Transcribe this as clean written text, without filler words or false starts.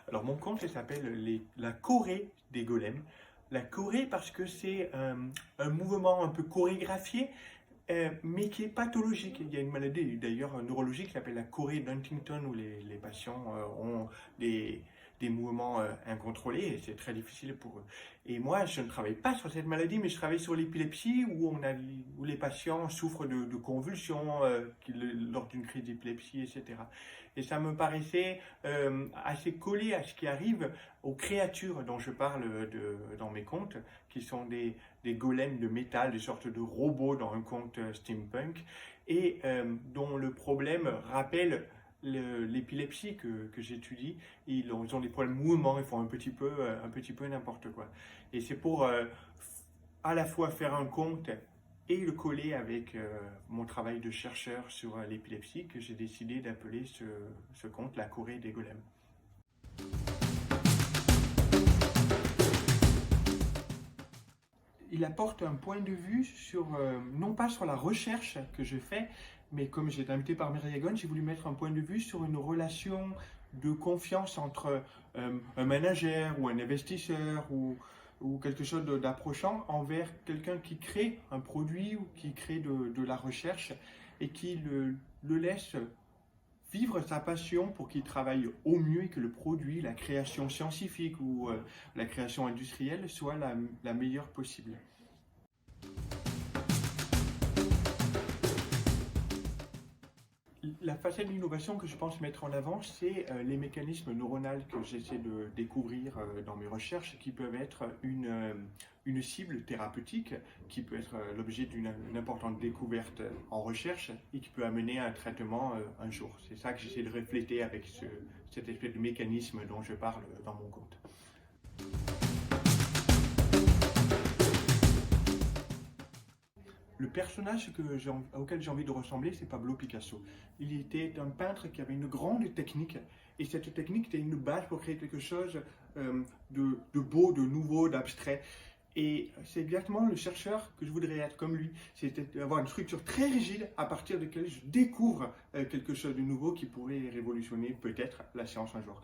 Alors mon compte, il s'appelle la Corée des golems. La Corée parce que c'est un mouvement un peu chorégraphié, mais qui est pathologique. Il y a une maladie d'ailleurs neurologique qui s'appelle la Corée d'Huntington où les patients ont des, des mouvements incontrôlés et c'est très difficile pour eux. Et moi, je ne travaille pas sur cette maladie, mais je travaille sur l'épilepsie où les patients souffrent de convulsions lors d'une crise d'épilepsie, etc. Et ça me paraissait assez collé à ce qui arrive aux créatures dont je parle dans mes contes, qui sont des golems de métal, des sortes de robots dans un conte steampunk, et dont le problème rappelle l'épilepsie que j'étudie. Ils ont des problèmes de mouvement, ils font un petit peu n'importe quoi. Et c'est pour à la fois faire un conte et le coller avec mon travail de chercheur sur l'épilepsie que j'ai décidé d'appeler ce conte La Corée des golems. Il apporte un point de vue sur, non pas sur la recherche que je fais, mais comme j'ai été invité par Myriagon, j'ai voulu mettre un point de vue sur une relation de confiance entre un manager ou un investisseur ou quelque chose d'approchant envers quelqu'un qui crée un produit ou qui crée de la recherche et qui le laisse vivre sa passion pour qu'il travaille au mieux et que le produit, la création scientifique ou la création industrielle soit la meilleure possible. La facette d'innovation que je pense mettre en avant, c'est les mécanismes neuronaux que j'essaie de découvrir dans mes recherches, qui peuvent être une cible thérapeutique, qui peut être l'objet d'une importante découverte en recherche et qui peut amener à un traitement un jour. C'est ça que j'essaie de refléter avec cette espèce de mécanisme dont je parle dans mon conte. Le personnage auquel j'ai envie de ressembler, c'est Pablo Picasso. Il était un peintre qui avait une grande technique, et cette technique était une base pour créer quelque chose de beau, de nouveau, d'abstrait. Et c'est exactement le chercheur que je voudrais être comme lui. C'est avoir une structure très rigide à partir de laquelle je découvre quelque chose de nouveau qui pourrait révolutionner peut-être la science un jour.